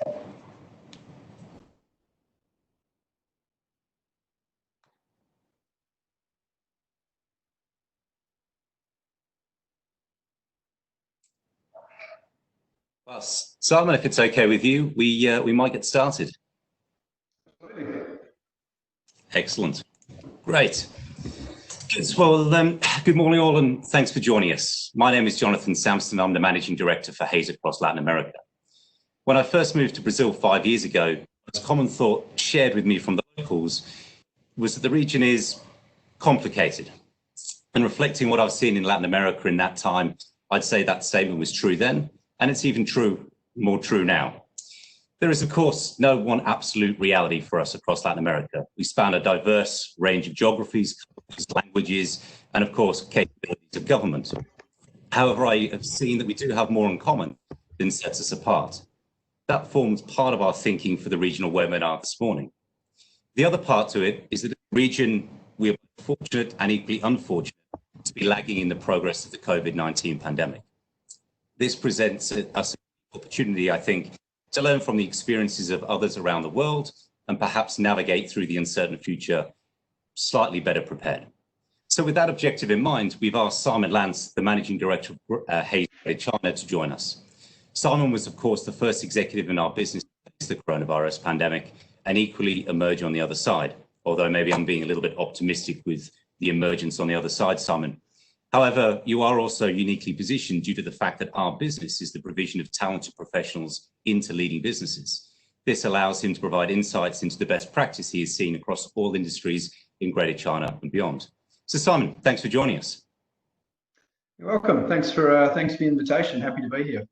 Well, Simon, if it's okay with you, we might get started. Excellent. Great. Well, good morning all, and thanks for joining us. My name is Jonathan Sampson. I'm the Managing Director for Hayes across Latin America. When I first moved to Brazil 5 years ago, a common thought shared with me from the locals was that the region is complicated. And reflecting what I've seen in Latin America in that time, I'd say that statement was true then, and it's even more true now. There is, of course, no one absolute reality for us across Latin America. We span a diverse range of geographies, languages, and of course, capabilities of government. However, I have seen that we do have more in common than sets us apart. That forms part of our thinking for the regional webinar this morning. The other part to it is that in the region, we are fortunate and equally unfortunate to be lagging in the progress of the COVID-19 pandemic. This presents us an opportunity, I think, to learn from the experiences of others around the world and perhaps navigate through the uncertain future slightly better prepared. So with that objective in mind, we've asked Simon Lance, the Managing Director of Hayes China, to join us. Simon was, of course, the first executive in our business to face the coronavirus pandemic and equally emerge on the other side, although maybe I'm being a little bit optimistic with the emergence on the other side, Simon. However, you are also uniquely positioned due to the fact that our business is the provision of talented professionals into leading businesses. This allows him to provide insights into the best practice he has seen across all industries in Greater China and beyond. So Simon, thanks for joining us. You're welcome. Thanks for the invitation. Happy to be here.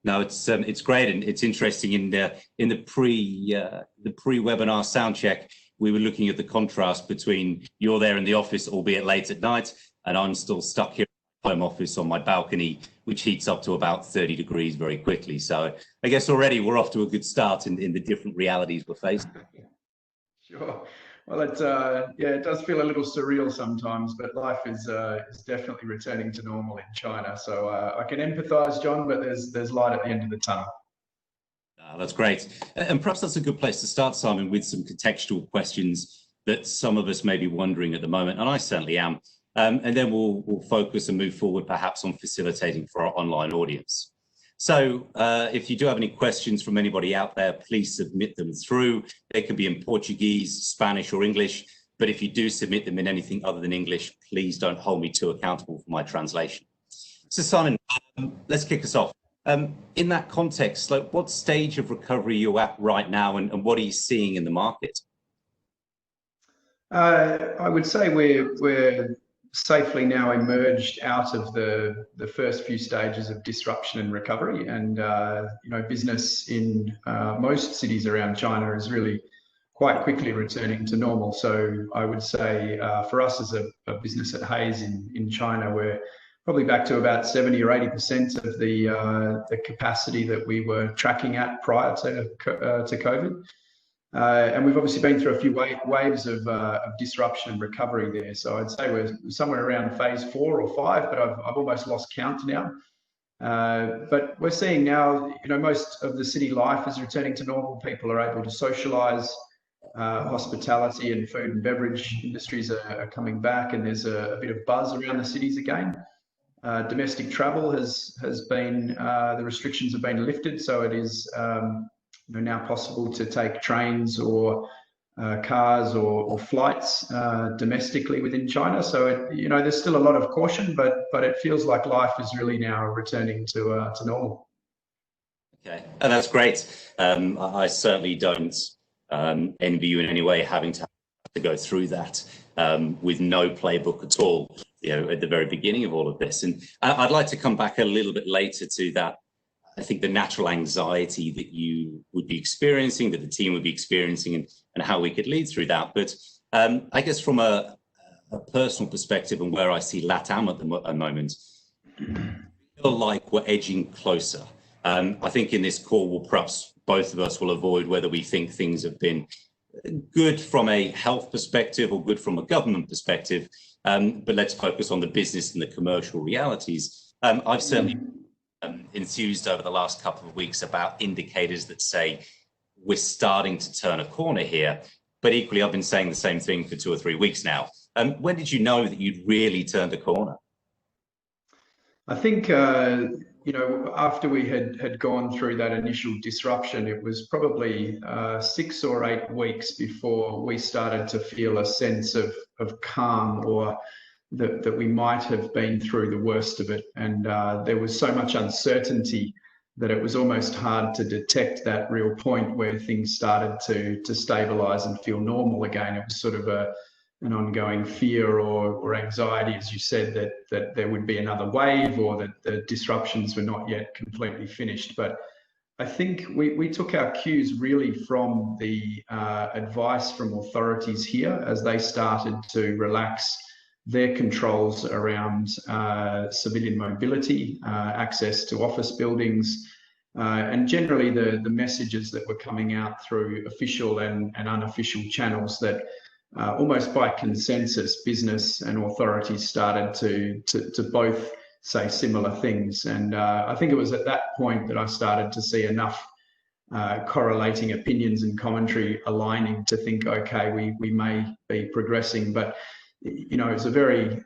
No, it's great, and it's interesting. In the pre-webinar sound check, we were looking at the contrast between you're there in the office, albeit late at night, and I'm still stuck here in my home office on my balcony, which heats up to about 30 degrees very quickly. So I guess already we're off to a good start in the different realities we're facing. Sure. Well, it does feel a little surreal sometimes, but life is definitely returning to normal in China. So I can empathise, John, but there's light at the end of the tunnel. That's great. And perhaps that's a good place to start, Simon, with some contextual questions that some of us may be wondering at the moment, and I certainly am. And then we'll focus and move forward perhaps on facilitating for our online audience. So if you do have any questions from anybody out there, please submit them through. They can be in Portuguese, Spanish or English, but if you do submit them in anything other than English, please don't hold me too accountable for my translation. So Simon, let's kick us off. In that context, like what stage of recovery are you at right now, and what are you seeing in the market? I would say we're safely now emerged out of the first few stages of disruption and recovery, and business in most cities around China is really quite quickly returning to normal. So I would say for us as a business at Hayes in China, we're probably back to about 70 or 80% of the capacity that we were tracking at prior to COVID. And we've obviously been through a few waves of disruption and recovery there. So I'd say we're somewhere around phase 4 or 5, but I've almost lost count now. But we're seeing now, most of the city life is returning to normal. People are able to socialise. Hospitality and food and beverage industries are coming back, and there's a bit of buzz around the cities again. Domestic travel has been, the restrictions have been lifted, so it is now possible to take trains or cars or flights domestically within China. So there's still a lot of caution, but it feels like life is really now returning to normal. Okay, and that's great. I certainly don't envy you in any way having to go through that with no playbook at all, at the very beginning of all of this. And I'd like to come back a little bit later to that. I think the natural anxiety that you would be experiencing, that the team would be experiencing, and how we could lead through that. But I guess from a personal perspective and where I see LATAM at the moment, I feel like we're edging closer. I think in this call, perhaps both of us will avoid whether we think things have been good from a health perspective or good from a government perspective, but let's focus on the business and the commercial realities. I've certainly enthused over the last couple of weeks about indicators that say we're starting to turn a corner here. But equally, I've been saying the same thing for 2 or 3 weeks now. When did you know that you'd really turned a corner? I think, after we had gone through that initial disruption, it was probably 6 or 8 weeks before we started to feel a sense of calm, or that we might have been through the worst of it. And there was so much uncertainty that it was almost hard to detect that real point where things started to stabilize and feel normal again. It was sort of an ongoing fear or anxiety, as you said, that there would be another wave, or that the disruptions were not yet completely finished. But I think we took our cues really from the advice from authorities here as they started to relax their controls around civilian mobility, access to office buildings, and generally the messages that were coming out through official and unofficial channels, that almost by consensus, business and authorities started to both say similar things. And I think it was at that point that I started to see enough correlating opinions and commentary aligning to think, okay, we may be progressing. But it's a very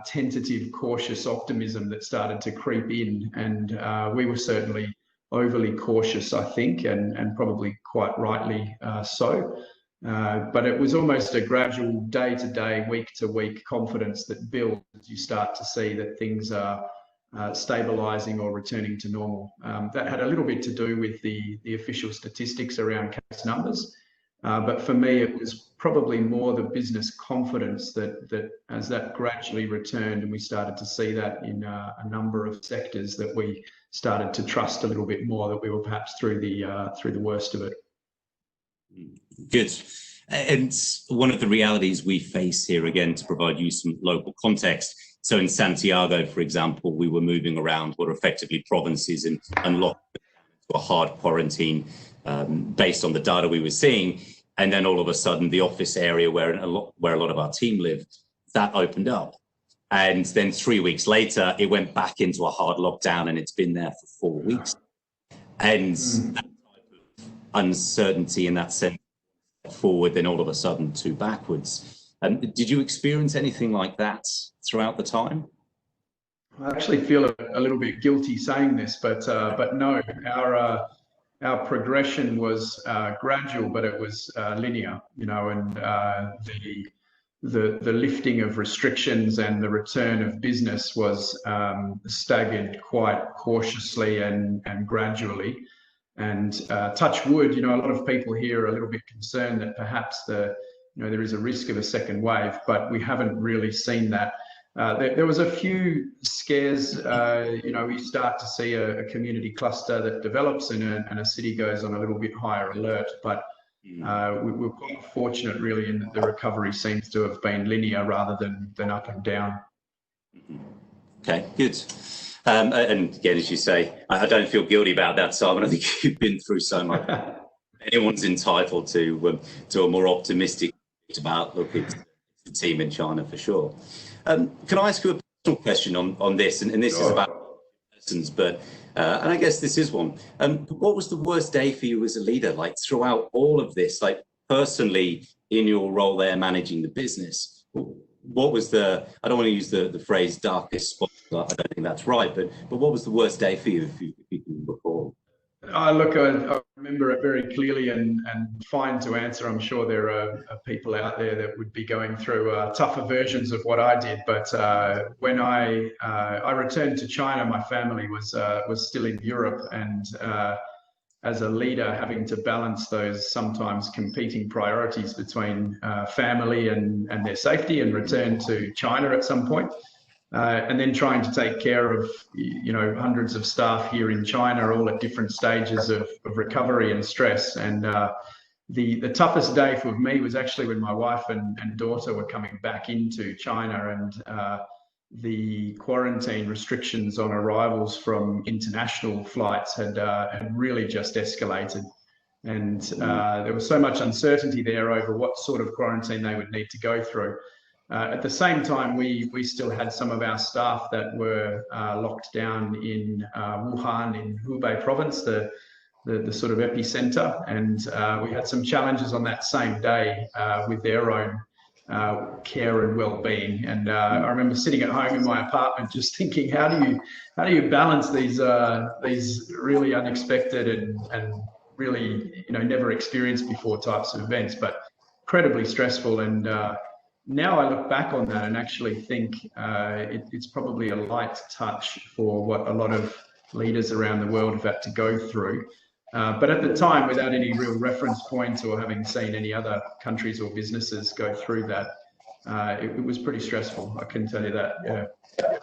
tentative, cautious optimism that started to creep in, and we were certainly overly cautious, I think, and probably quite rightly so. But it was almost a gradual day-to-day, week-to-week confidence that builds as you start to see that things are stabilising or returning to normal. That had a little bit to do with the official statistics around case numbers. But for me, it was probably more the business confidence that as that gradually returned, and we started to see that in a number of sectors, that we started to trust a little bit more that we were perhaps through the worst of it. Good. And one of the realities we face here, again, to provide you some local context. So in Santiago, for example, we were moving around what are effectively provinces and locked into a hard quarantine based on the data we were seeing. And then all of a sudden, the office area where a lot of our team lived, that opened up. And then 3 weeks later, it went back into a hard lockdown, and it's been there for 4 weeks. And that type of uncertainty in that sense, forward, then all of a sudden 2 backwards. Did you experience anything like that throughout the time? I actually feel a little bit guilty saying this, but no, our progression was gradual, but it was linear, and the lifting of restrictions and the return of business was staggered quite cautiously and gradually. And touch wood, a lot of people here are a little bit concerned that perhaps there is a risk of a second wave, but we haven't really seen that. There was a few scares. We start to see a community cluster that develops and a city goes on a little bit higher alert. But we're quite fortunate, really, in that the recovery seems to have been linear rather than up and down. Okay, good. And again, as you say, I don't feel guilty about that, Simon. I think you've been through so much. Anyone's entitled to a more optimistic outlook. It's the team in China for sure. Can I ask you a personal question on this? And this is about persons, but and I guess this is one. What was the worst day for you as a leader? Like throughout all of this, like personally in your role there managing the business, what was I don't want to use the phrase darkest spot. I don't think that's right, but what was the worst day for you if you can recall? Look, I remember it very clearly and fine to answer. I'm sure there are people out there that would be going through tougher versions of what I did. But when I returned to China, my family was still in Europe, and as a leader, having to balance those sometimes competing priorities between family and their safety, and return to China at some point. And then trying to take care of, hundreds of staff here in China, all at different stages of recovery and stress. And the toughest day for me was actually when my wife and daughter were coming back into China, and the quarantine restrictions on arrivals from international flights had really just escalated. And there was so much uncertainty there over what sort of quarantine they would need to go through. At the same time, we still had some of our staff that were locked down in Wuhan in Hubei province, the sort of epicenter, and we had some challenges on that same day with their own care and well-being. And I remember sitting at home in my apartment just thinking, how do you balance these really unexpected and really never experienced before types of events, but incredibly stressful. And now I look back on that and actually think it's probably a light touch for what a lot of leaders around the world have had to go through. But at the time, without any real reference points or having seen any other countries or businesses go through that, it was pretty stressful. I can tell you that. Yeah.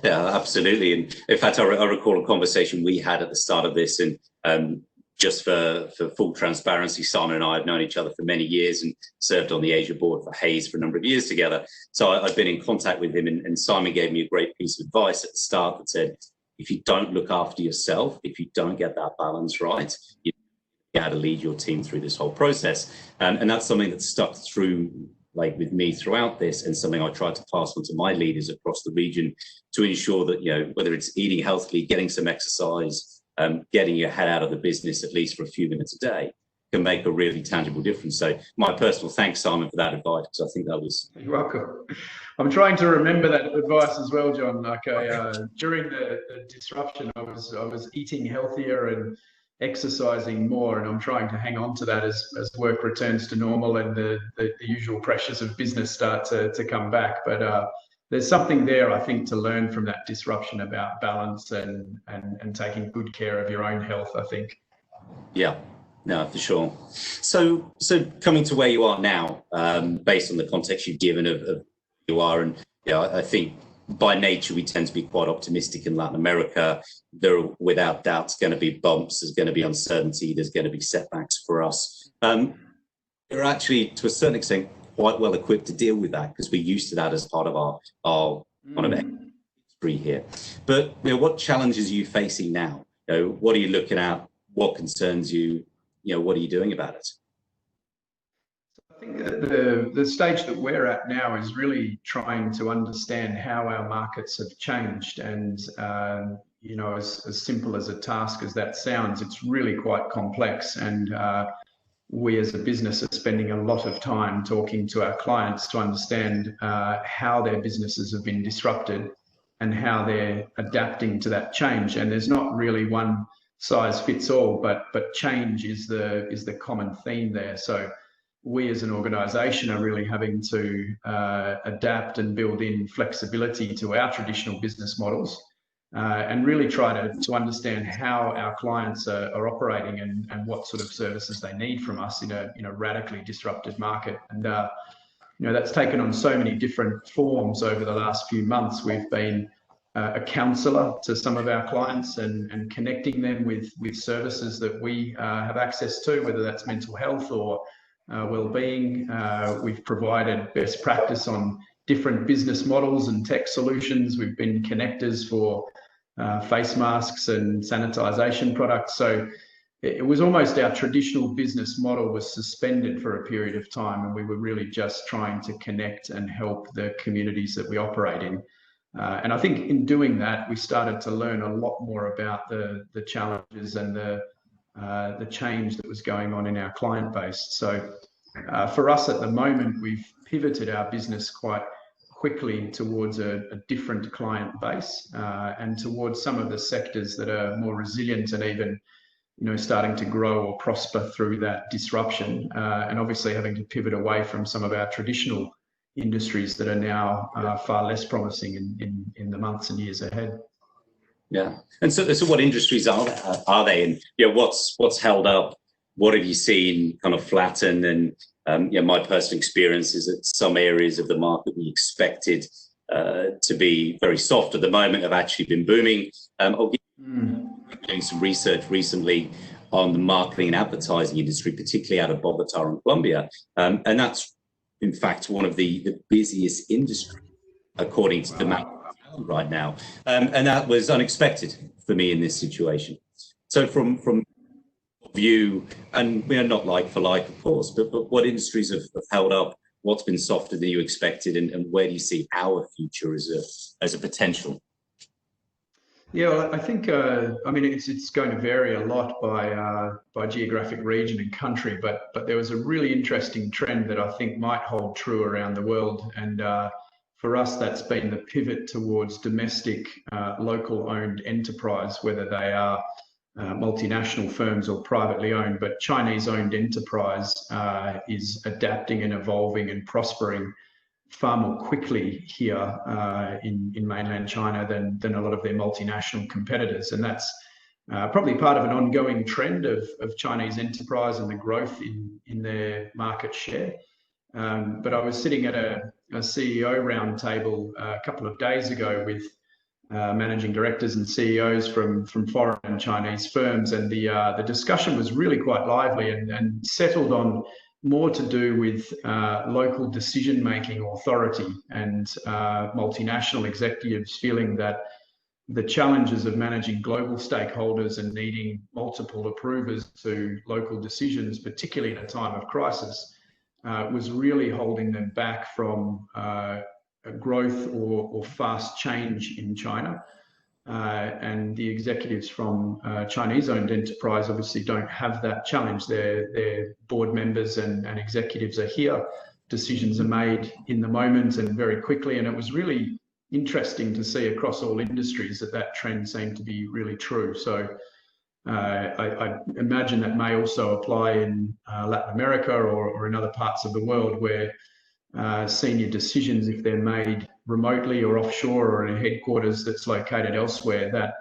Yeah, absolutely. And in fact, I recall a conversation we had at the start of this, and just for full transparency, Simon and I have known each other for many years and served on the Asia board for Hays for a number of years together. So I've been in contact with him, and Simon gave me a great piece of advice at the start that said, if you don't look after yourself, if you don't get that balance right, you know how to lead your team through this whole process. And that's something that stuck through, like with me throughout this, and something I tried to pass on to my leaders across the region to ensure that, whether it's eating healthily, getting some exercise, getting your head out of the business at least for a few minutes a day, can make a really tangible difference. So my personal thanks, Simon, for that advice, because I think that was... You're welcome. I'm trying to remember that advice as well, John. Like during the disruption, I was eating healthier and exercising more, and I'm trying to hang on to that as work returns to normal and the usual pressures of business start to come back. But there's something there, I think, to learn from that disruption about balance and taking good care of your own health, I think. Yeah. No, for sure. So coming to where you are now, based on the context you've given of who you are, and I think by nature we tend to be quite optimistic in Latin America. There are without doubt going to be bumps, there's going to be uncertainty, there's going to be setbacks for us. We're actually, to a certain extent, quite well equipped to deal with that because we're used to that as part of our kind of history here. But what challenges are you facing now? What are you looking at? What concerns you? What are you doing about it? I think that the stage that we're at now is really trying to understand how our markets have changed. And, as simple as a task as that sounds, it's really quite complex. And we as a business are spending a lot of time talking to our clients to understand how their businesses have been disrupted and how they're adapting to that change. And there's not really one size fits all, but change is the common theme there. So we as an organization are really having to adapt and build in flexibility to our traditional business models and really try to understand how our clients are operating and what sort of services they need from us in a radically disrupted market. And that's taken on so many different forms over the last few months. We've been a counsellor to some of our clients and connecting them with services that we have access to, whether that's mental health or well-being. We've provided best practice on different business models and tech solutions. We've been connectors for face masks and sanitisation products. So it was almost our traditional business model was suspended for a period of time, and we were really just trying to connect and help the communities that we operate in. And I think in doing that, we started to learn a lot more about the challenges and the change that was going on in our client base. So for us at the moment, we've pivoted our business quite quickly towards a different client base and towards some of the sectors that are more resilient and even starting to grow or prosper through that disruption, and obviously having to pivot away from some of our traditional industries that are now far less promising in the months and years ahead. Yeah, and so what industries are they in? What's held up? What have you seen kind of flatten? And my personal experience is that some areas of the market we expected to be very soft at the moment have actually been booming. I'll give doing some research recently on the marketing and advertising industry, particularly out of Bogota and Colombia, and that's in fact one of the busiest industries according to demand right now, and that was unexpected for me in this situation. So from view, and we are not like for like, of course, but what industries have held up? What's been softer than you expected, and where do you see our future as a potential? Yeah, well, I think I mean it's going to vary a lot by geographic region and country, but there was a really interesting trend that I think might hold true around the world, and for us that's been the pivot towards domestic, local-owned enterprise, whether they are multinational firms or privately owned, but Chinese-owned enterprise is adapting and evolving and prospering far more quickly here in mainland China than a lot of their multinational competitors. And that's probably part of an ongoing trend of Chinese enterprise and the growth in their market share. But I was sitting at a CEO roundtable a couple of days ago with managing directors and CEOs from foreign and Chinese firms, and the discussion was really quite lively and settled on more to do with local decision-making authority and multinational executives feeling that the challenges of managing global stakeholders and needing multiple approvers to local decisions, particularly in a time of crisis, was really holding them back from growth or fast change in China. And the executives from Chinese-owned enterprise obviously don't have that challenge. Their board members and executives are here. Decisions are made in the moment and very quickly. And it was really interesting to see across all industries that trend seemed to be really true. So I imagine that may also apply in Latin America or in other parts of the world where senior decisions, if they're made remotely or offshore or in a headquarters that's located elsewhere, that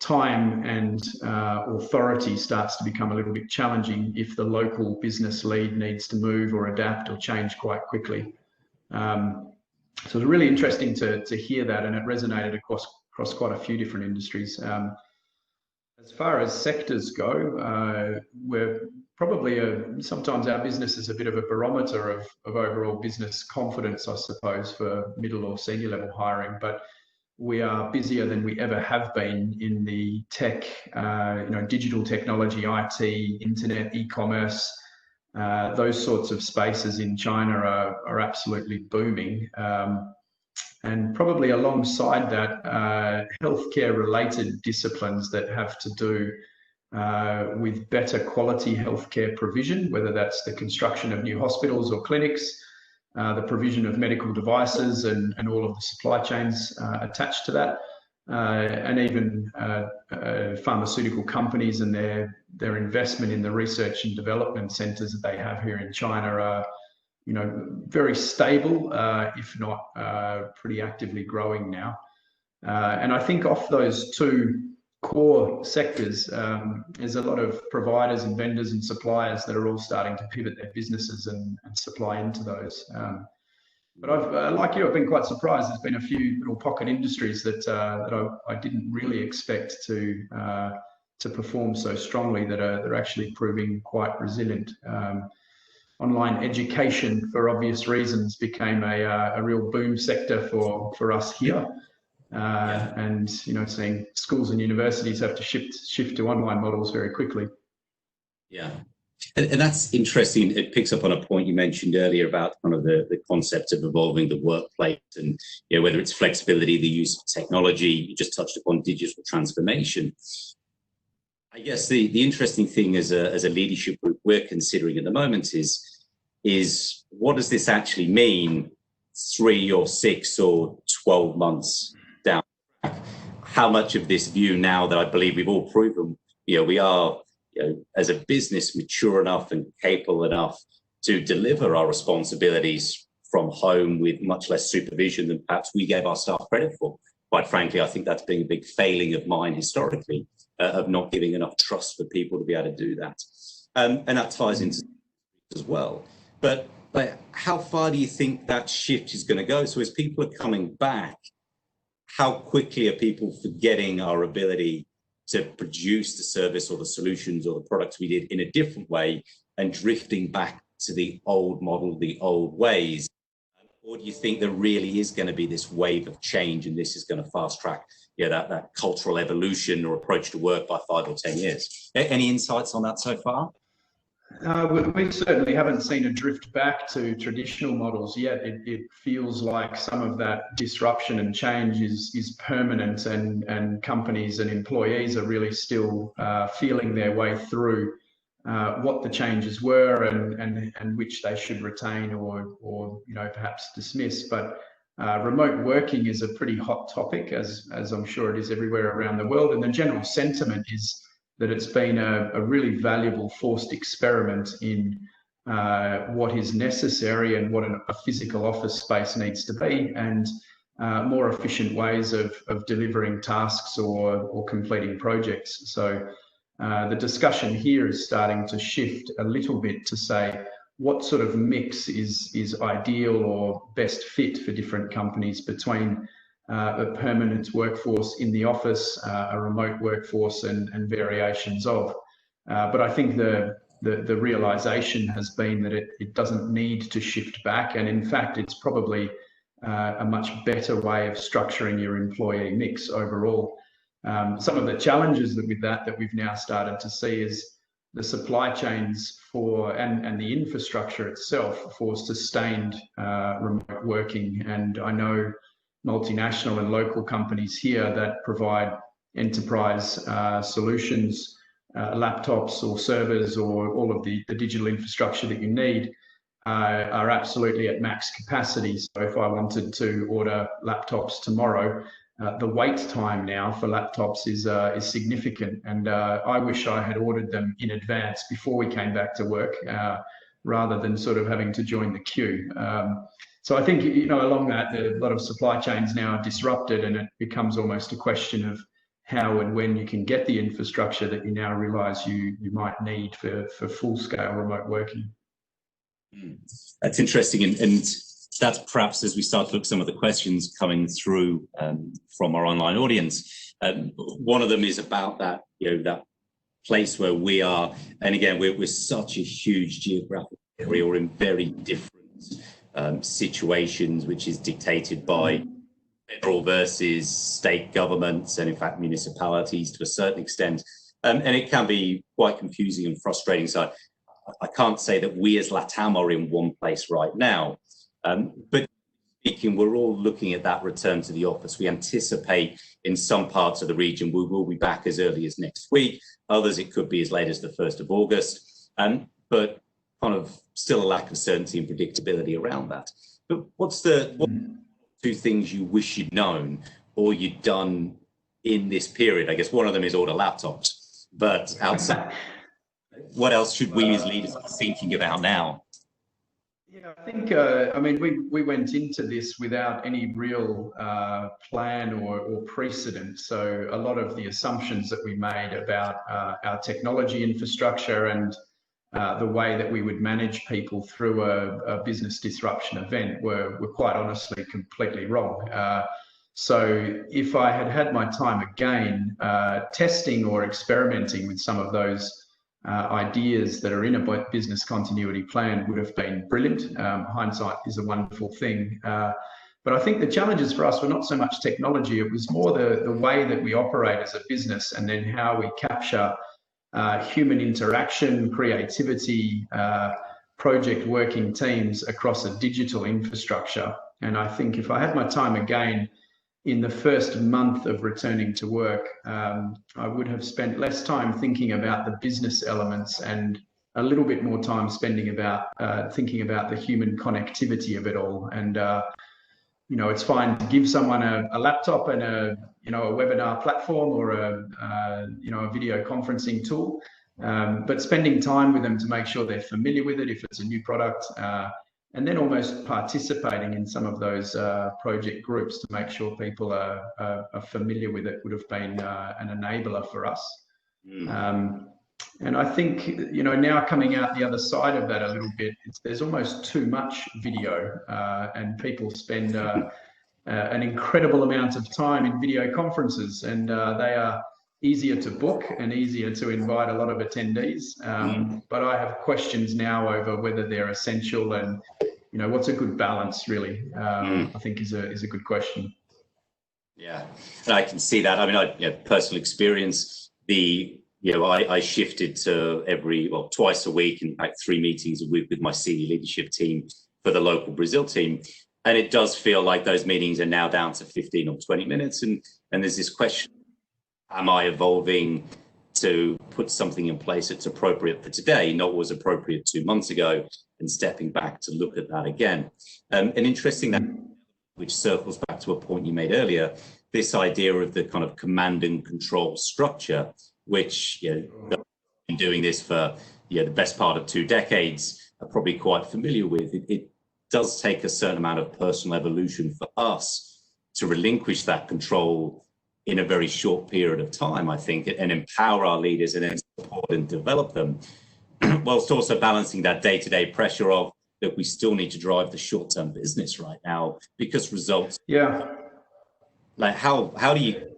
time and authority starts to become a little bit challenging if the local business lead needs to move or adapt or change quite quickly. So it's really interesting to hear that, and it resonated across quite a few different industries. As far as sectors go, we're probably sometimes our business is a bit of a barometer of overall business confidence, I suppose, for middle or senior level hiring. But we are busier than we ever have been in the tech, digital technology, IT, internet, e-commerce. Those sorts of spaces in China are absolutely booming. And probably alongside that, healthcare-related disciplines that have to do with better quality healthcare provision, whether that's the construction of new hospitals or clinics, the provision of medical devices and all of the supply chains attached to that, and even pharmaceutical companies and their investment in the research and development centres that they have here in China are very stable, if not pretty actively growing now. And I think off those two core sectors, there's a lot of providers and vendors and suppliers that are all starting to pivot their businesses and supply into those. But like you, I've been quite surprised. There's been a few little pocket industries that I didn't really expect to perform so strongly that are actually proving quite resilient. Online education, for obvious reasons, became a real boom sector for us here. And seeing schools and universities have to shift to online models very quickly. Yeah, and that's interesting. It picks up on a point you mentioned earlier about kind of the concept of evolving the workplace, and whether it's flexibility, the use of technology. You just touched upon digital transformation. I guess the interesting thing as a leadership group we're considering at the moment is what does this actually mean 3 or 6 or 12 months down? How much of this view now that I believe we've all proven, we are, as a business, mature enough and capable enough to deliver our responsibilities from home with much less supervision than perhaps we gave our staff credit for. Quite frankly, I think that's been a big failing of mine historically, of not giving enough trust for people to be able to do that. And that ties into as well. But how far do you think that shift is going to go? So as people are coming back, how quickly are people forgetting our ability to produce the service or the solutions or the products we did in a different way and drifting back to the old model, the old ways? Or do you think there really is going to be this wave of change and this is going to fast track that cultural evolution or approach to work by 5 or 10 years? Any insights on that so far? We certainly haven't seen a drift back to traditional models yet. It feels like some of that disruption and change is permanent, and companies and employees are really still feeling their way through what the changes were and which they should retain or perhaps dismiss. But remote working is a pretty hot topic, as I'm sure it is everywhere around the world, and the general sentiment is that it's been a really valuable forced experiment in what is necessary and what a physical office space needs to be, and more efficient ways of delivering tasks or completing projects. So the discussion here is starting to shift a little bit to say what sort of mix is ideal or best fit for different companies between a permanent workforce in the office, a remote workforce, and variations of. But I think the realization has been that it doesn't need to shift back, and in fact, it's probably a much better way of structuring your employee mix overall. Some of the challenges with that we've now started to see is the supply chains and the infrastructure itself for sustained remote working. And I know multinational and local companies here that provide enterprise solutions, laptops or servers or all of the digital infrastructure that you need are absolutely at max capacity. So if I wanted to order laptops tomorrow, the wait time now for laptops is significant, and I wish I had ordered them in advance before we came back to work, rather than sort of having to join the queue. So I think, along that, a lot of supply chains now are disrupted, and it becomes almost a question of how and when you can get the infrastructure that you now realise you might need for full-scale remote working. That's interesting, and that's perhaps as we start to look at some of the questions coming through from our online audience. One of them is about that, that place where we are, and again, we're such a huge geographic area. We're in very different situations, which is dictated by federal versus state governments, and in fact municipalities to a certain extent, and it can be quite confusing and frustrating. So I can't say that we as LATAM are in one place right now, but speaking, we're all looking at that return to the office. We anticipate in some parts of the region we will be back as early as next week. Others, it could be as late as the 1st of August, but kind of still a lack of certainty and predictability around that. But what two things you wish you'd known or you'd done in this period? I guess one of them is order laptops, but outside, what else should we as leaders be thinking about now? Yeah, I think, we went into this without any real plan or precedent. So a lot of the assumptions that we made about our technology infrastructure and the way that we would manage people through a business disruption event were quite honestly completely wrong. So if I had had my time again, testing or experimenting with some of those ideas that are in a business continuity plan would have been brilliant. Hindsight is a wonderful thing. But I think the challenges for us were not so much technology, it was more the way that we operate as a business, and then how we capture human interaction, creativity, project working teams across a digital infrastructure. And I think if I had my time again, in the first month of returning to work, I would have spent less time thinking about the business elements and a little bit more time thinking about the human connectivity of it all. And it's fine to give someone a laptop and a webinar platform or a video conferencing tool, but spending time with them to make sure they're familiar with it if it's a new product, and then almost participating in some of those project groups to make sure people are familiar with it would have been an enabler for us. And I think, now coming out the other side of that a little bit, there's almost too much video, and people spend an incredible amount of time in video conferences, and they are easier to book and easier to invite a lot of attendees. But I have questions now over whether they're essential and, what's a good balance really, I think is a good question. Yeah, and I can see that. I mean, personal experience, the I shifted to twice a week, in fact, 3 meetings a week with my senior leadership team for the local Brazil team. And it does feel like those meetings are now down to 15 or 20 minutes. And there's this question, am I evolving to put something in place that's appropriate for today, not what was appropriate 2 months ago, and stepping back to look at that again. And interesting that, which circles back to a point you made earlier, this idea of the kind of command and control structure, which been doing this for the best part of 2 decades, are probably quite familiar with. It does take a certain amount of personal evolution for us to relinquish that control in a very short period of time, I think, and empower our leaders and then support and develop them, whilst also balancing that day-to-day pressure of that we still need to drive the short-term business right now because results. Yeah. Like how do you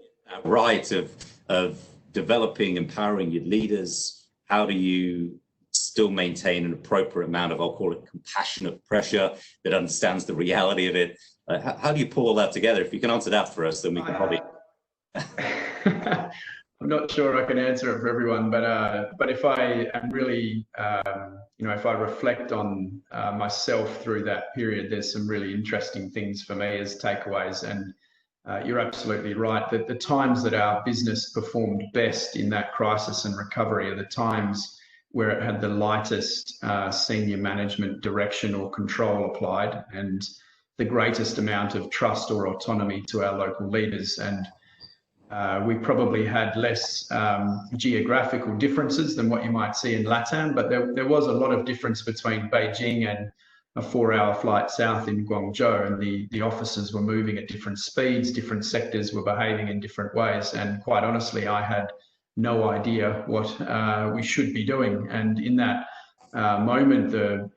right of developing, empowering your leaders? How do you still maintain an appropriate amount of, I'll call it, compassionate pressure that understands the reality of it? How do you pull all that together? If you can answer that for us, then we can probably. I'm not sure I can answer it for everyone, but if I am really, if I reflect on myself through that period, there's some really interesting things for me as takeaways. And you're absolutely right that the times that our business performed best in that crisis and recovery are the times where it had the lightest senior management direction or control applied, and the greatest amount of trust or autonomy to our local leaders. And we probably had less geographical differences than what you might see in LATAM, but there was a lot of difference between Beijing and a 4-hour flight south in Guangzhou, and the offices were moving at different speeds, different sectors were behaving in different ways, and quite honestly, I had no idea what we should be doing. And in that moment, the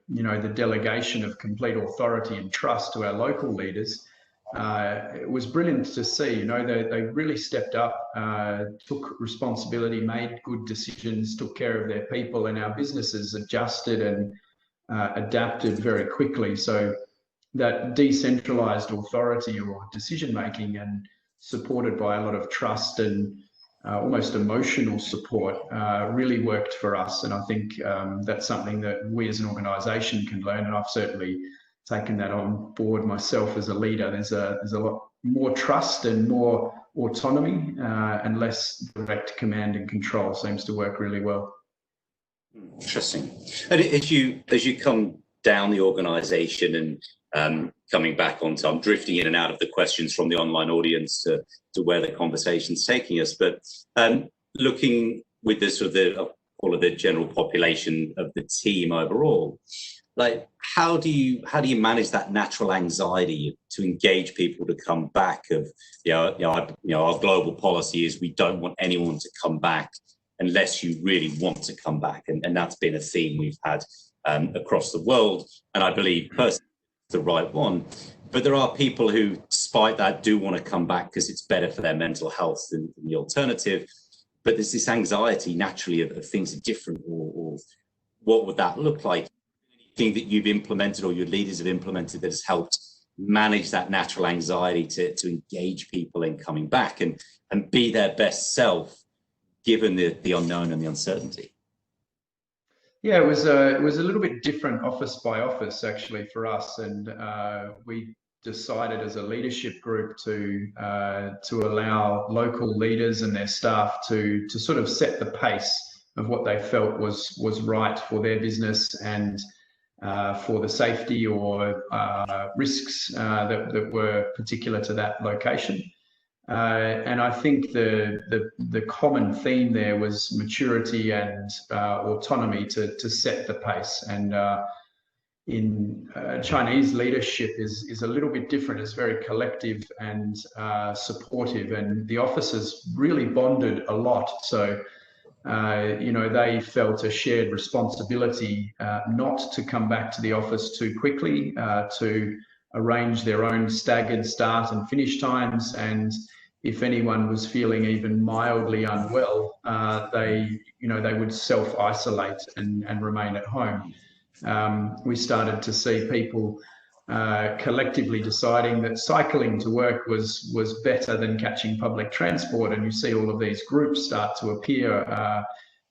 delegation of complete authority and trust to our local leaders, it was brilliant to see. They really stepped up, took responsibility, made good decisions, took care of their people, and our businesses adjusted and adapted very quickly. So that decentralized authority or decision making, and supported by a lot of trust and almost emotional support, really worked for us. And I think that's something that we as an organization can learn, and I've certainly taken that on board myself as a leader. There's a lot more trust and more autonomy, and less direct command and control seems to work really well. Interesting. And as you come down the organization and coming back onto, I'm drifting in and out of the questions from the online audience to where the conversation's taking us, but looking with the sort of I'll call it the general population of the team overall, like how do you manage that natural anxiety to engage people to come back? Our global policy is we don't want anyone to come back unless you really want to come back, and that's been a theme we've had across the world, and I believe personally it's the right one. But there are people who, despite that, do want to come back because it's better for their mental health than the alternative. But there's this anxiety naturally of things are different, or what would that look like? Anything that you've implemented or your leaders have implemented that has helped manage that natural anxiety to engage people in coming back and be their best self, given the unknown and the uncertainty? Yeah, it was a little bit different office by office actually for us, and we decided as a leadership group to allow local leaders and their staff to sort of set the pace of what they felt was right for their business and for the safety or risks that were particular to that location. And I think the common theme there was maturity and autonomy to set the pace. And in Chinese leadership is a little bit different. It's very collective and supportive, and the officers really bonded a lot. So they felt a shared responsibility not to come back to the office too quickly, to arrange their own staggered start and finish times, and if anyone was feeling even mildly unwell, they would self-isolate and remain at home. We started to see people collectively deciding that cycling to work was better than catching public transport, and you see all of these groups start to appear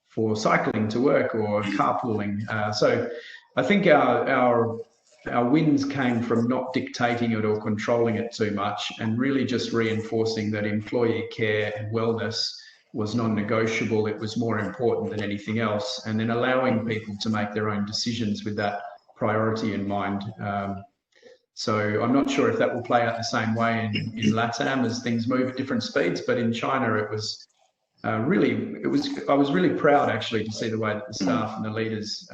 for cycling to work or carpooling. So I think our wins came from not dictating it or controlling it too much, and really just reinforcing that employee care and wellness was non-negotiable. It was more important than anything else, and then allowing people to make their own decisions with that priority in mind. So I'm not sure if that will play out the same way in LATAM as things move at different speeds, but in China it was I was really proud actually to see the way that the staff and the leaders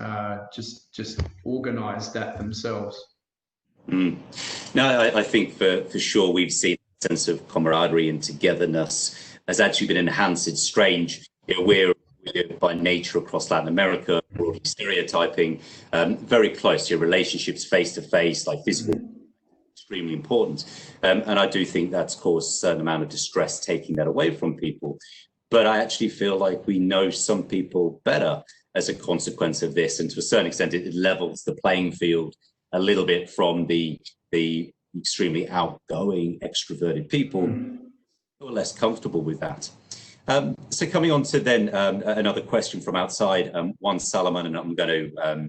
just organised that themselves. No, I think for sure we've seen a sense of camaraderie and togetherness has actually been enhanced. It's strange, we're by nature across Latin America, broadly stereotyping, very close to your relationships face to face, like physical, extremely important. And I do think that's caused a certain amount of distress taking that away from people. But I actually feel like we know some people better as a consequence of this. And to a certain extent, it levels the playing field a little bit from the extremely outgoing, extroverted people who are less comfortable with that. So coming on to then another question from outside, Juan Salomon, and I'm going to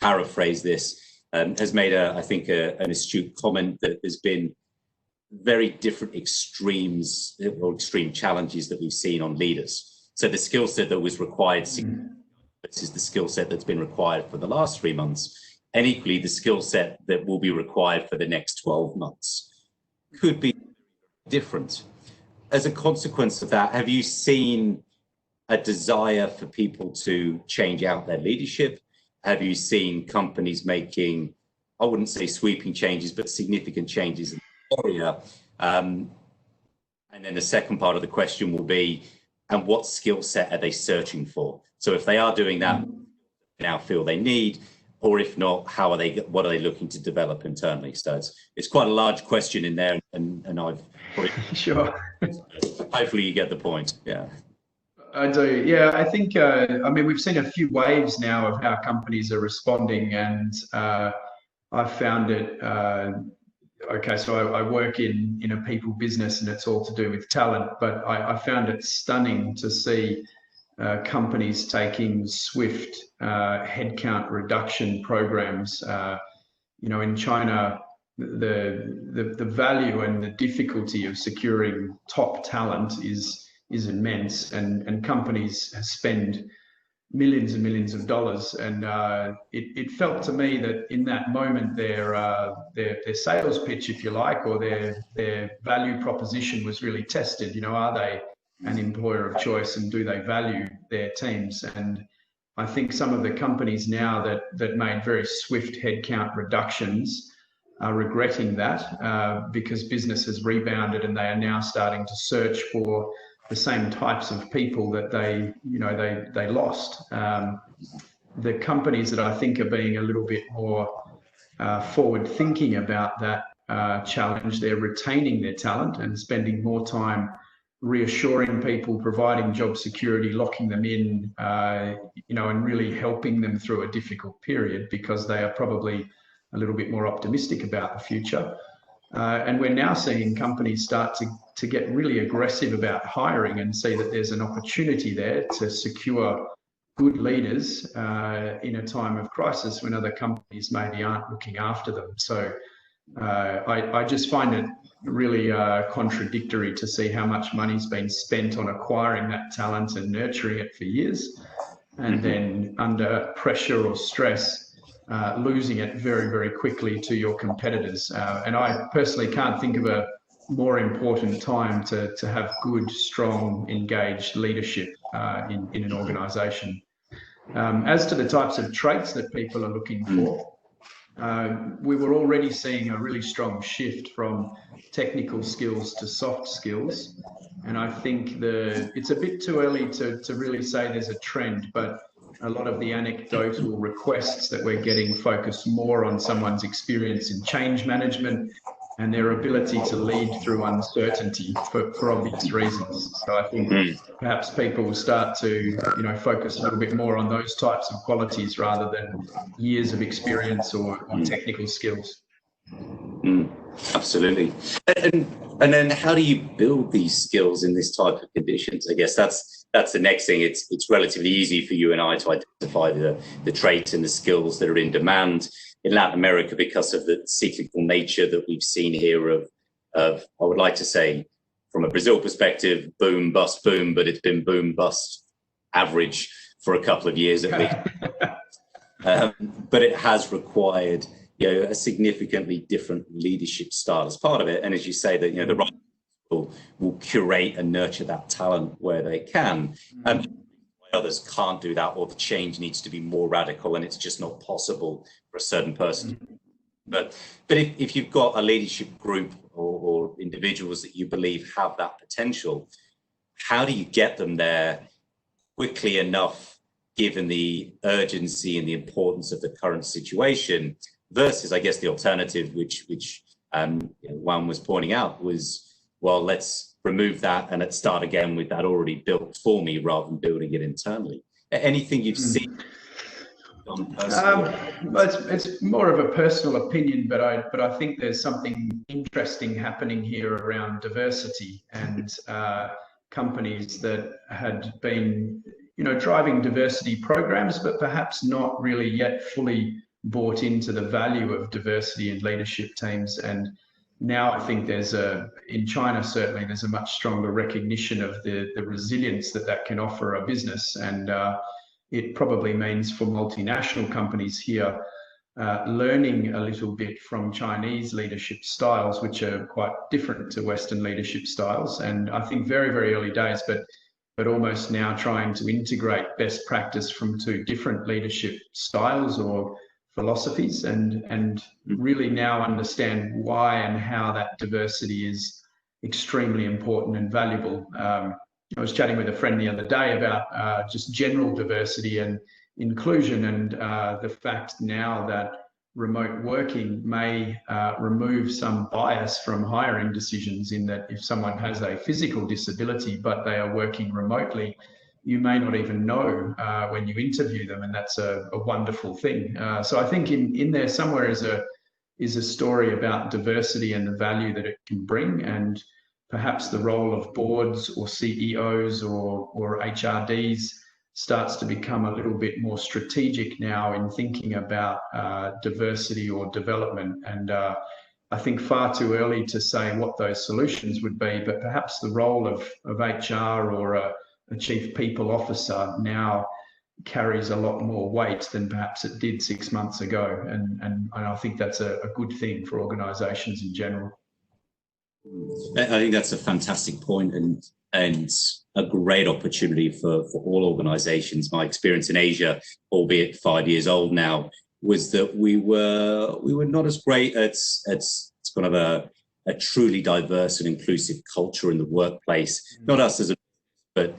paraphrase this, has made, I think, an astute comment that there's been very different extremes or extreme challenges that we've seen on leaders. So the skill set that was required versus the skill set that's been required for the last 3 months, and equally the skill set that will be required for the next 12 months could be different. As a consequence of that, have you seen a desire for people to change out their leadership? Have you seen companies making, I wouldn't say sweeping changes, but significant changes in the area? And then the second part of the question will be, and what skill set are they searching for? So if they are doing that, they now feel they need, or if not, what are they looking to develop internally? So it's quite a large question in there, and I've put it. Sure. Hopefully you get the point. Yeah. I do. Yeah, I think, I mean, we've seen a few waves now of how companies are responding, and I've found it, okay, so I work in a people business and it's all to do with talent, but I found it stunning to see companies taking swift headcount reduction programs. In China, the value and the difficulty of securing top talent is immense, and companies spend millions and millions of dollars, and it felt to me that in that moment their sales pitch, if you like, or their value proposition was really tested. Are they an employer of choice, and do they value their teams? And I think some of the companies now that made very swift headcount reductions are regretting that, because business has rebounded and they are now starting to search for the same types of people that they lost. The companies that I think are being a little bit more forward thinking about that challenge, they're retaining their talent and spending more time reassuring people, providing job security, locking them in, and really helping them through a difficult period, because they are probably a little bit more optimistic about the future. And we're now seeing companies start to get really aggressive about hiring and see that there's an opportunity there to secure good leaders in a time of crisis when other companies maybe aren't looking after them. So I just find it really contradictory to see how much money's been spent on acquiring that talent and nurturing it for years, and then under pressure or stress, losing it very, very quickly to your competitors. And I personally can't think of a more important time to have good, strong, engaged leadership in an organisation. As to the types of traits that people are looking for, we were already seeing a really strong shift from technical skills to soft skills. And I think it's a bit too early to really say there's a trend, but a lot of the anecdotal requests that we're getting focus more on someone's experience in change management and their ability to lead through uncertainty for obvious reasons. So I think perhaps people will start to, focus a little bit more on those types of qualities rather than years of experience or technical skills. Absolutely. And then how do you build these skills in this type of conditions? I guess that's the next thing. It's relatively easy for you and I to identify the traits and the skills that are in demand in Latin America because of the cyclical nature that we've seen here of I would like to say from a Brazil perspective, boom, bust, boom, but it's been boom, bust, average for a couple of years at least. But it has required a significantly different leadership style as part of it. And as you say, that the right people will curate and nurture that talent where they can. Others can't do that, or the change needs to be more radical, and it's just not possible for a certain person. But if you've got a leadership group or individuals that you believe have that potential, how do you get them there quickly enough, given the urgency and the importance of the current situation? Versus, I guess, the alternative, which Juan was pointing out, was, well, let's remove that and let's start again with that already built for me, rather than building it internally. Anything you've seen? It's more of a personal opinion, but I think there's something interesting happening here around diversity and companies that had been, driving diversity programs, but perhaps not really yet fully bought into the value of diversity in leadership teams. And now I think in China, certainly, there's a much stronger recognition of the resilience that can offer a business. And it probably means for multinational companies here, learning a little bit from Chinese leadership styles, which are quite different to Western leadership styles. And I think very, very early days, but almost now trying to integrate best practice from two different leadership styles or philosophies, and really now understand why and how that diversity is extremely important and valuable. I was chatting with a friend the other day about just general diversity and inclusion, and the fact now that remote working may remove some bias from hiring decisions, in that if someone has a physical disability but they are working remotely, you may not even know when you interview them, and that's a wonderful thing. So I think in there somewhere is a story about diversity and the value that it can bring, and perhaps the role of boards or CEOs or HRDs starts to become a little bit more strategic now in thinking about diversity or development. And I think far too early to say what those solutions would be, but perhaps the role of HR or a chief people officer now carries a lot more weight than perhaps it did 6 months ago. And I think that's a good thing for organizations in general. I think that's a fantastic point, and a great opportunity for all organizations. My experience in Asia, albeit 5 years old now, was that we were not as great at kind of a truly diverse and inclusive culture in the workplace. Not us as a, but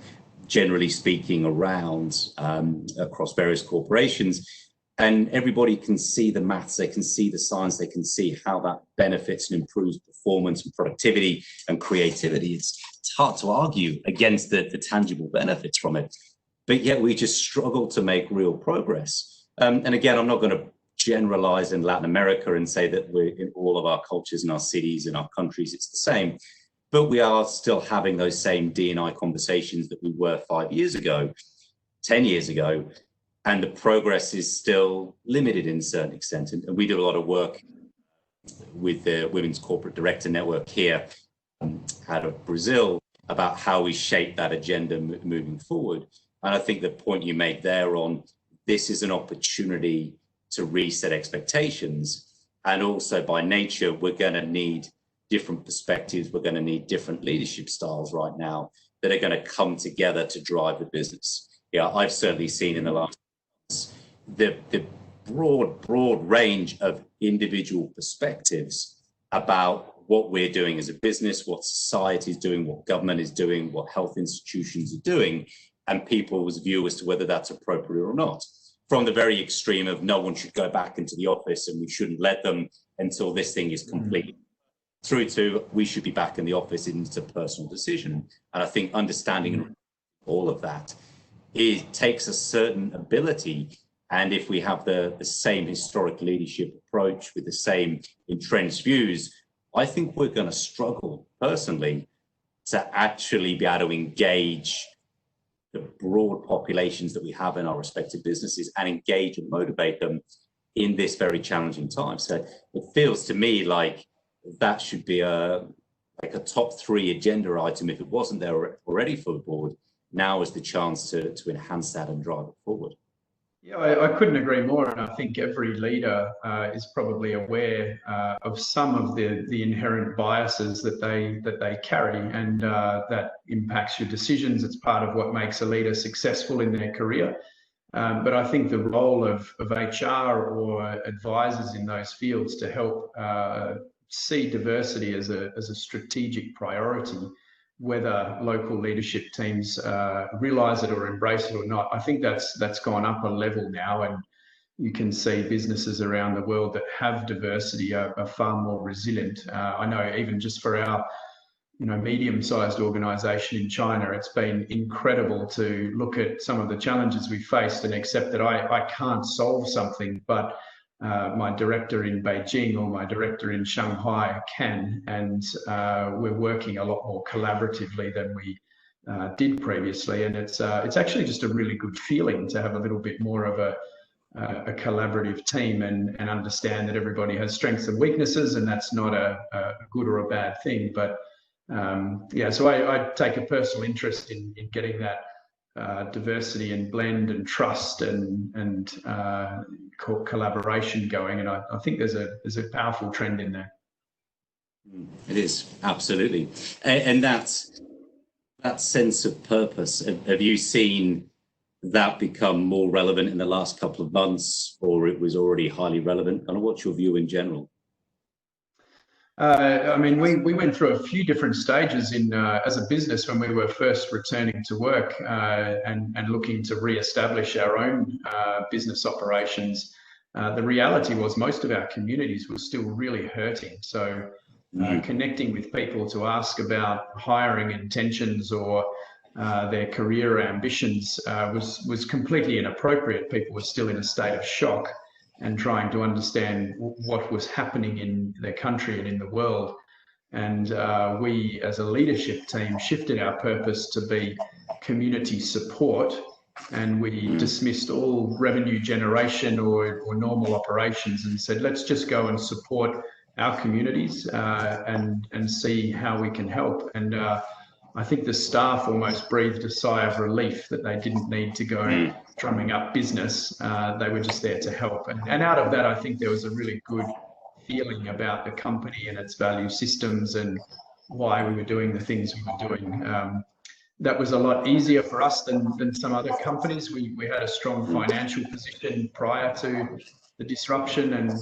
generally speaking around across various corporations. And everybody can see the maths, they can see the science, they can see how that benefits and improves performance and productivity and creativity. It's hard to argue against the tangible benefits from it, but yet we just struggle to make real progress. And again, I'm not going to generalize in Latin America and say that we're in all of our cultures and our cities and our countries, it's the same, but we are still having those same D&I conversations that we were 5 years ago, 10 years ago. And the progress is still limited in a certain extent. And we do a lot of work with the Women's Corporate Director Network here out of Brazil about how we shape that agenda moving forward. And I think the point you make there on this is an opportunity to reset expectations. And also by nature, we're going to need different perspectives. We're going to need different leadership styles right now that are going to come together to drive the business. Yeah, I've certainly seen in the last the broad range of individual perspectives about what we're doing as a business, what society is doing, what government is doing, what health institutions are doing, and people's view as to whether that's appropriate or not. From the very extreme of no one should go back into the office and we shouldn't let them until this thing is complete, through to we should be back in the office, and it's a personal decision. And I think understanding all of that, it takes a certain ability And if we have the same historic leadership approach with the same entrenched views, I think we're going to struggle personally to actually be able to engage the broad populations that we have in our respective businesses and engage and motivate them in this very challenging time. So it feels to me like that should be a top 3 agenda item if it wasn't there already for the board. Now is the chance to enhance that and drive it forward. Yeah, I couldn't agree more, and I think every leader is probably aware of some of the inherent biases that they carry, and that impacts your decisions. It's part of what makes a leader successful in their career. But I think the role of HR or advisors in those fields to help see diversity as a strategic priority, whether local leadership teams realise it or embrace it or not, I think that's gone up a level now, and you can see businesses around the world that have diversity are far more resilient. I know even just for our medium-sized organisation in China, it's been incredible to look at some of the challenges we faced and accept that I can't solve something, but my director in Beijing or my director in Shanghai can, and we're working a lot more collaboratively than we did previously. And it's actually just a really good feeling to have a little bit more of a collaborative team and understand that everybody has strengths and weaknesses, and that's not a good or a bad thing. But yeah, so I take a personal interest in getting that diversity and blend and trust and collaboration going, and I think there's a powerful trend in there. It is, absolutely. And that sense of purpose, have you seen that become more relevant in the last couple of months, or it was already highly relevant? And what's your view in general? I mean, we went through a few different stages in as a business when we were first returning to work and looking to re-establish our own business operations. The reality was most of our communities were still really hurting. So connecting with people to ask about hiring intentions or their career ambitions was completely inappropriate. People were still in a state of shock and trying to understand what was happening in their country and in the world. And we, as a leadership team, shifted our purpose to be community support, and we dismissed all revenue generation or normal operations and said, let's just go and support our communities and see how we can help. And I think the staff almost breathed a sigh of relief that they didn't need to go drumming up business. They were just there to help. And out of that, I think there was a really good feeling about the company and its value systems and why we were doing the things we were doing. That was a lot easier for us than some other companies. We had a strong financial position prior to the disruption, and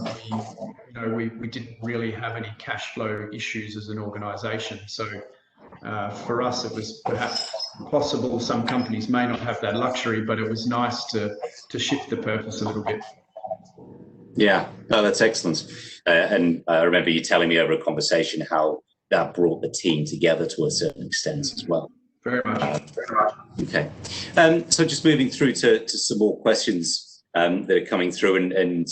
we didn't really have any cash flow issues as an organisation. So for us, it was perhaps possible. Some companies may not have that luxury, but it was nice to shift the purpose a little bit. Yeah, no, that's excellent. And I remember you telling me over a conversation how that brought the team together to a certain extent as well. Very much. Okay. So just moving through to some more questions that are coming through, and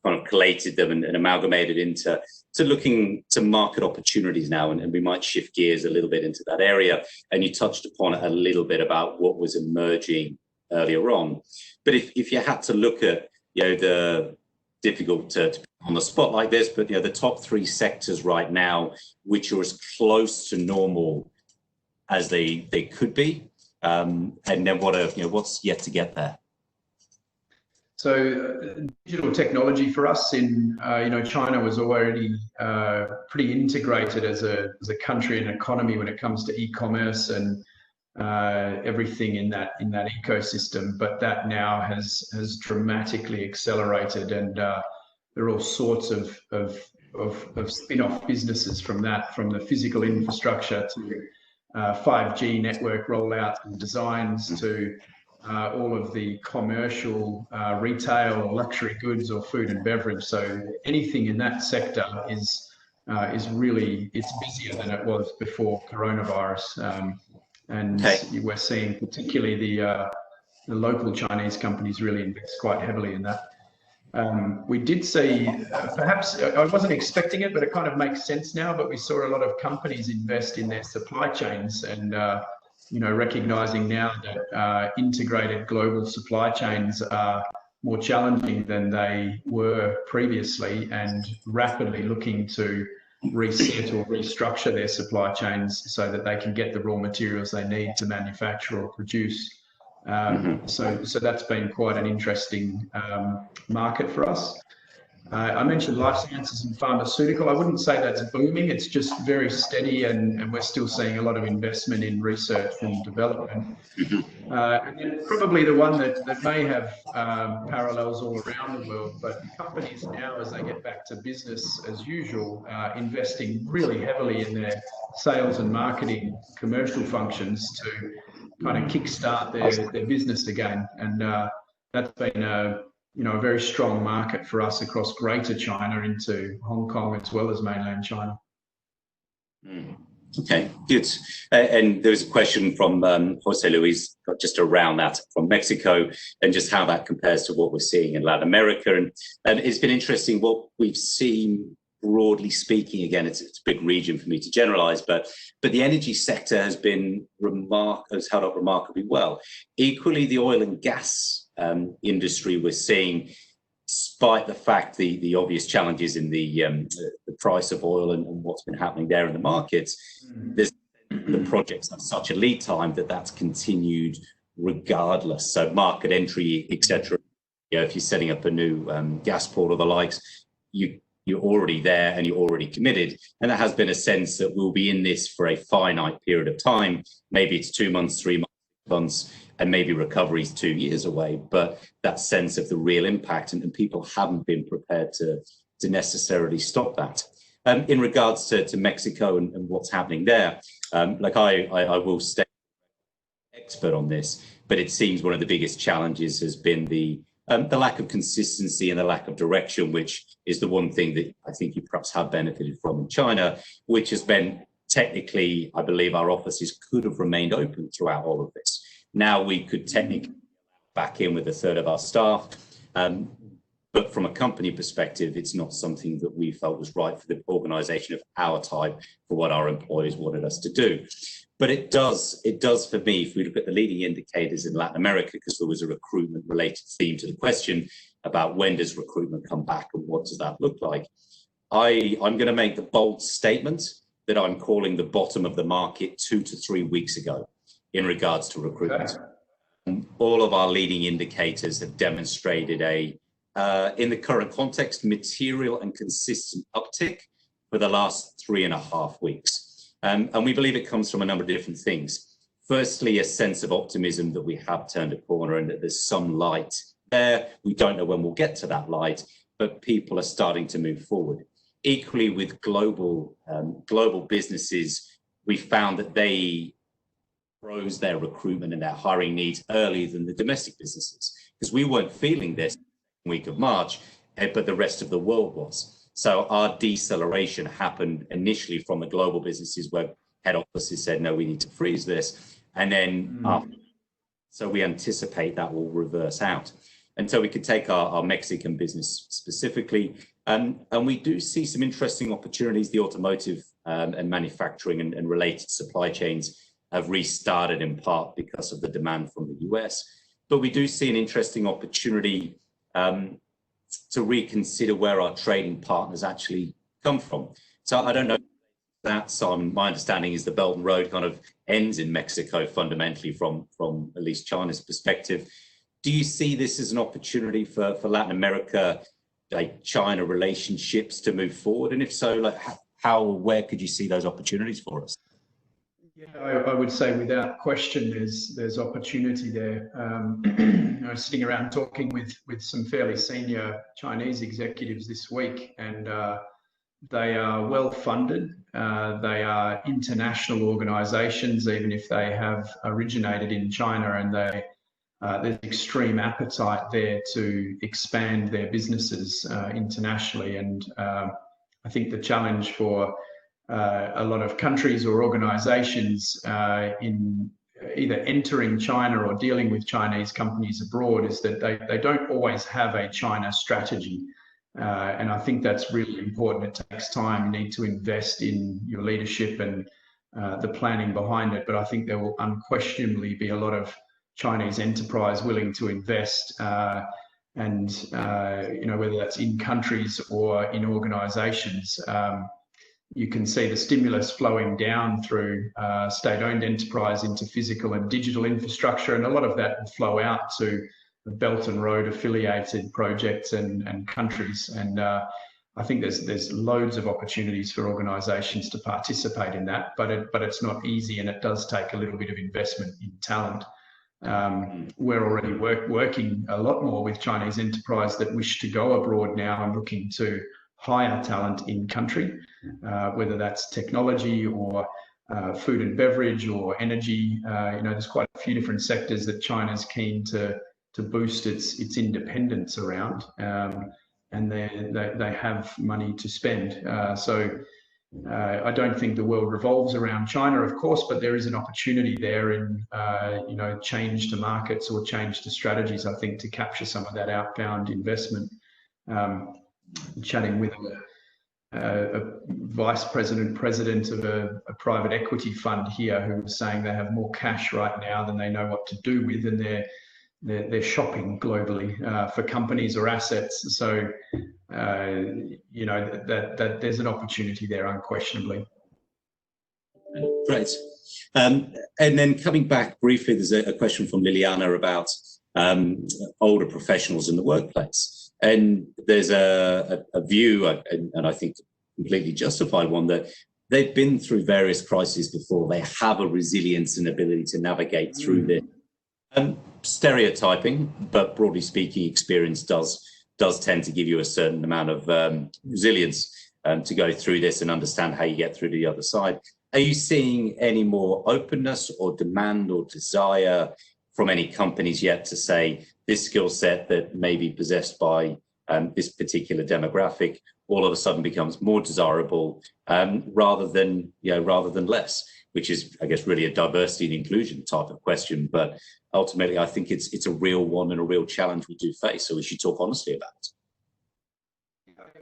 kind of collated them and amalgamated into looking to market opportunities now, and we might shift gears a little bit into that area. And you touched upon it a little bit about what was emerging earlier on. But if you had to look at, the difficult to put on the spot like this, but the top 3 sectors right now, which are as close to normal as they could be, and then what's yet to get there? So digital technology for us in China was already pretty integrated as a country and economy when it comes to e-commerce and everything in that ecosystem. But that now has dramatically accelerated, and there are all sorts of spin-off businesses from that, from the physical infrastructure to 5G network rollout and designs to all of the commercial retail or luxury goods or food and beverage. So anything in that sector is really, it's busier than it was before coronavirus. And we're seeing particularly the local Chinese companies really invest quite heavily in that. We did see, perhaps I wasn't expecting it, but it kind of makes sense now, but we saw a lot of companies invest in their supply chains and, recognizing now that integrated global supply chains are more challenging than they were previously, and rapidly looking to reset or restructure their supply chains so that they can get the raw materials they need to manufacture or produce. So that's been quite an interesting market for us. I mentioned life sciences and pharmaceutical. I wouldn't say that's booming. It's just very steady, and we're still seeing a lot of investment in research and development. And then probably the one that may have parallels all around the world, but companies now, as they get back to business as usual, investing really heavily in their sales and marketing commercial functions to kind of kickstart their business again. And that's been a very strong market for us across Greater China into Hong Kong as well as mainland China. Okay, good. And there's a question from Jose Luis just around that from Mexico, and just how that compares to what we're seeing in Latin America. And it's been interesting what we've seen, broadly speaking. Again, it's a big region for me to generalize, but the energy sector has held up remarkably well. Equally, the oil and gas industry we're seeing, despite the fact the obvious challenges in the price of oil and what's been happening there in the markets, there's the projects have such a lead time that's continued regardless. So market entry, etc. If you're setting up a new gas port or the likes, you're already there and you're already committed. And there has been a sense that we'll be in this for a finite period of time. Maybe it's 2 months, 3 months, and maybe recovery is 2 years away. But that sense of the real impact, and people haven't been prepared to necessarily stop that. In regards to Mexico and what's happening there, I will stay expert on this, but it seems one of the biggest challenges has been the lack of consistency and the lack of direction, which is the one thing that I think you perhaps have benefited from in China, which has been technically, I believe our offices could have remained open throughout all of this. Now we could technically back in with a third of our staff, but from a company perspective, it's not something that we felt was right for the organisation of our type for what our employers wanted us to do. But it does for me, if we look at the leading indicators in Latin America, because there was a recruitment related theme to the question about when does recruitment come back and what does that look like. I'm going to make the bold statement that I'm calling the bottom of the market 2 to 3 weeks ago in regards to recruitment. Okay. All of our leading indicators have demonstrated in the current context, material and consistent uptick for the last 3.5 weeks. And we believe it comes from a number of different things. Firstly, a sense of optimism that we have turned a corner and that there's some light there. We don't know when we'll get to that light, but people are starting to move forward. Equally, with global businesses, we found that they froze their recruitment and their hiring needs earlier than the domestic businesses, because we weren't feeling this week of March, but the rest of the world was. So our deceleration happened initially from the global businesses where head offices said, no, we need to freeze this. And then so we anticipate that will reverse out. And so we could take our Mexican business specifically, and we do see some interesting opportunities. The automotive and manufacturing and related supply chains have restarted in part because of the demand from the US. But we do see an interesting opportunity to reconsider where our trading partners actually come from. So I don't know that. My understanding is the Belt and Road kind of ends in Mexico fundamentally from at least China's perspective. Do you see this as an opportunity for Latin America, like China relationships to move forward? And if so, like where could you see those opportunities for us? Yeah, I would say without question, there's opportunity there. Sitting around talking with some fairly senior Chinese executives this week, and they are well funded. They are international organisations, even if they have originated in China, and there's extreme appetite there to expand their businesses internationally. And I think the challenge for a lot of countries or organisations in either entering China or dealing with Chinese companies abroad is that they don't always have a China strategy. And I think that's really important. It takes time. You need to invest in your leadership and the planning behind it. But I think there will unquestionably be a lot of Chinese enterprise willing to invest, and whether that's in countries or in organisations. You can see the stimulus flowing down through state-owned enterprise into physical and digital infrastructure, and a lot of that will flow out to the Belt and Road affiliated projects and countries. And I think there's loads of opportunities for organisations to participate in that, but it's not easy, and it does take a little bit of investment in talent. We're already working a lot more with Chinese enterprise that wish to go abroad now and looking to hire talent in country, whether that's technology or food and beverage or energy. There's quite a few different sectors that China's keen to boost its independence around, and they have money to spend. So I don't think the world revolves around China, of course, but there is an opportunity there in change to markets or change to strategies, I think, to capture some of that outbound investment. Chatting with a vice president of a private equity fund here, who was saying they have more cash right now than they know what to do with, and they're shopping globally for companies or assets. So that there's an opportunity there, unquestionably. Great. And then coming back briefly, there's a question from Liliana about older professionals in the workplace. And there's a view, and I think completely justified one, that they've been through various crises before. They have a resilience and ability to navigate through this. Stereotyping, but broadly speaking, experience does tend to give you a certain amount of resilience to go through this and understand how you get through to the other side. Are you seeing any more openness or demand or desire from any companies yet to say this skill set that may be possessed by this particular demographic all of a sudden becomes more desirable rather than less, which is, I guess, really a diversity and inclusion type of question. But ultimately, I think it's a real one and a real challenge we do face. So we should talk honestly about it.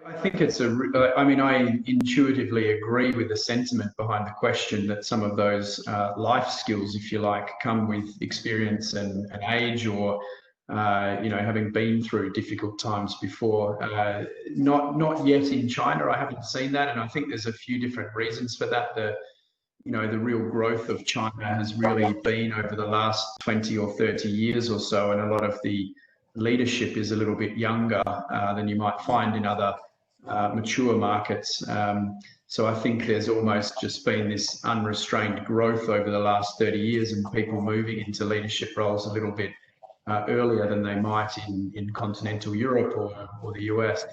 I think I intuitively agree with the sentiment behind the question, that some of those life skills, if you like, come with experience and age, or having been through difficult times before. Not yet in China. I haven't seen that, and I think there's a few different reasons for that. The real growth of China has really been over the last 20 or 30 years or so, and a lot of the leadership is a little bit younger than you might find in other mature markets. So I think there's almost just been this unrestrained growth over the last 30 years, and people moving into leadership roles a little bit earlier than they might in continental Europe or the US.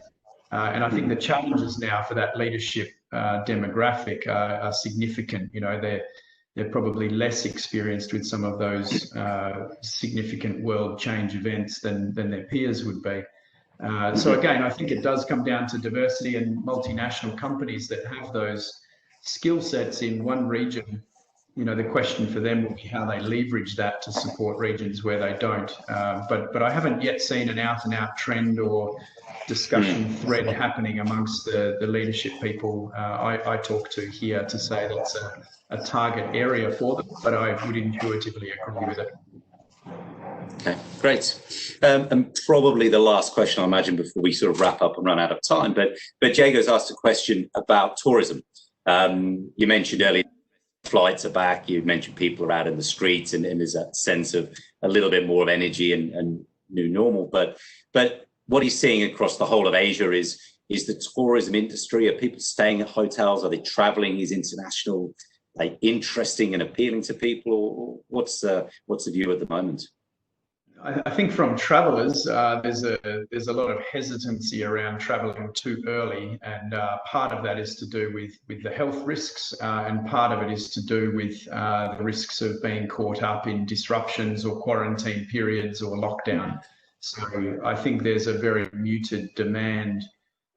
And I think the challenges now for that leadership demographic are significant. They're probably less experienced with some of those significant world change events than their peers would be. So again, I think it does come down to diversity, and multinational companies that have those skill sets in one region. The question for them will be how they leverage that to support regions where they don't. But I haven't yet seen an out-and-out trend or discussion thread happening amongst the leadership people I talk to here to say that's a target area for them, but I would intuitively agree with it. Okay, great. And probably the last question, I imagine, before we sort of wrap up and run out of time, but Jago's asked a question about tourism. You mentioned earlier flights are back, you mentioned people are out in the streets, and there's that sense of a little bit more of energy and new normal. But what he's seeing across the whole of Asia is the tourism industry. Are people staying at hotels? Are they traveling? Is international interesting and appealing to people? Or what's the view at the moment? I think from travellers, there's a lot of hesitancy around travelling too early, and part of that is to do with the health risks, and part of it is to do with the risks of being caught up in disruptions or quarantine periods or lockdown. So I think there's a very muted demand.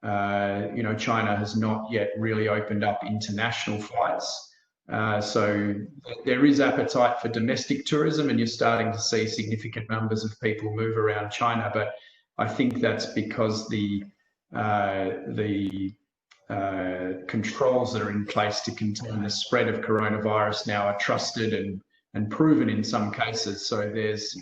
China has not yet really opened up international flights. So there is appetite for domestic tourism, and you're starting to see significant numbers of people move around China. But I think that's because the controls that are in place to contain the spread of coronavirus now are trusted and proven in some cases. So there's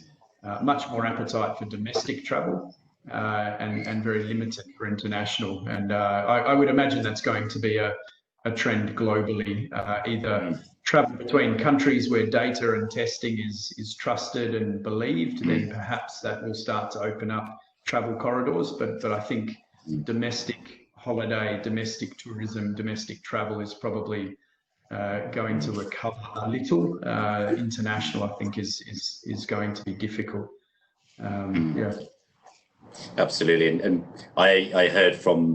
much more appetite for domestic travel and very limited for international. And I would imagine that's going to be a trend globally, either travel between countries where data and testing is trusted and believed, then perhaps that will start to open up travel corridors. But I think domestic holiday, domestic tourism, domestic travel is probably going to recover a little. International, I think, is going to be difficult. Yeah. Absolutely. And I heard from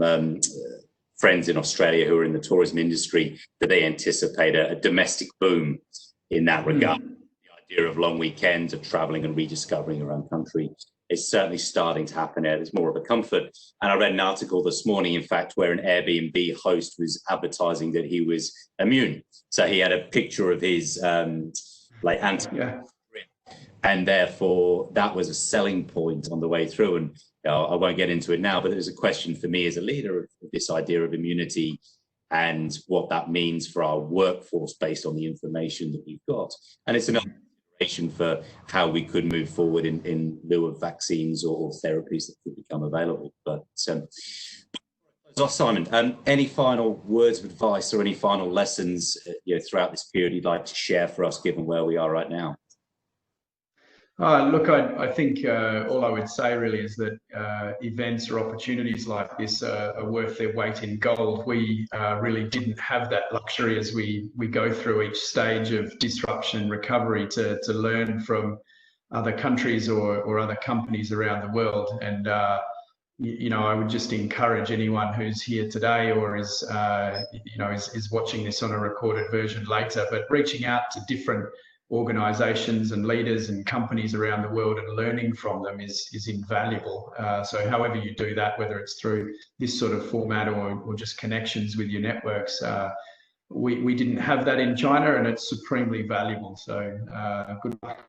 friends in Australia who are in the tourism industry that they anticipate a domestic boom in that regard. The idea of long weekends, of traveling and rediscovering your own country is certainly starting to happen there. There's more of a comfort. And I read an article this morning, in fact, where an Airbnb host was advertising that he was immune. So he had a picture of his and therefore that was a selling point on the way through. And I won't get into it now, but there's a question for me as a leader of this idea of immunity and what that means for our workforce based on the information that we've got. And it's another consideration for how we could move forward in lieu of vaccines or therapies that could become available. But Simon, any final words of advice or any final lessons throughout this period you'd like to share for us, given where we are right now? Look, I think all I would say really is that events or opportunities like this are worth their weight in gold. We really didn't have that luxury as we go through each stage of disruption and recovery to learn from other countries or other companies around the world. And I would just encourage anyone who's here today or is watching this on a recorded version later, but reaching out to different organizations and leaders and companies around the world and learning from them is invaluable. So however you do that, whether it's through this sort of format or just connections with your networks, we didn't have that in China, and it's supremely valuable. So good luck.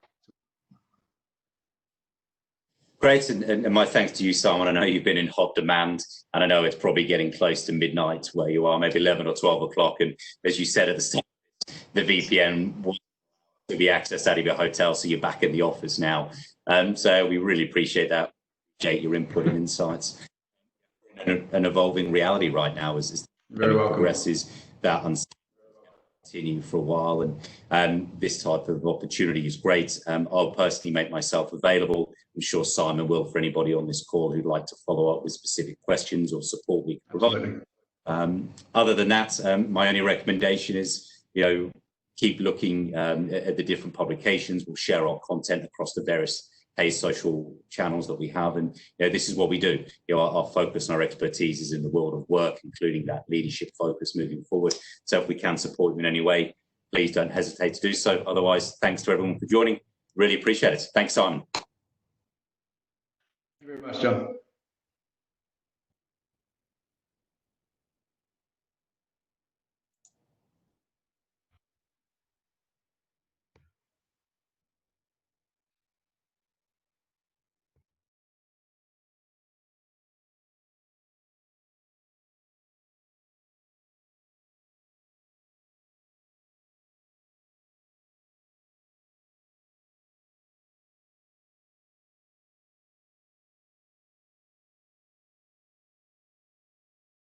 Great, and my thanks to you, Simon. I know you've been in hot demand, and I know it's probably getting close to midnight where you are, maybe 11 or 12 o'clock. And as you said at the start, the VPN will be accessed out of your hotel, so you're back in the office now. So we really appreciate that, your input and insights. An evolving reality right now as progresses, that continue for a while, and this type of opportunity is great. I'll personally make myself available. I'm sure Simon will, for anybody on this call who'd like to follow up with specific questions or support we can provide. Other than that, my only recommendation is, keep looking at the different publications. We'll share our content across the various Hays social channels that we have. And this is what we do. Our focus and our expertise is in the world of work, including that leadership focus moving forward. So if we can support you in any way, please don't hesitate to do so. Otherwise, thanks to everyone for joining. Really appreciate it. Thanks, Simon. Thank you very much, John.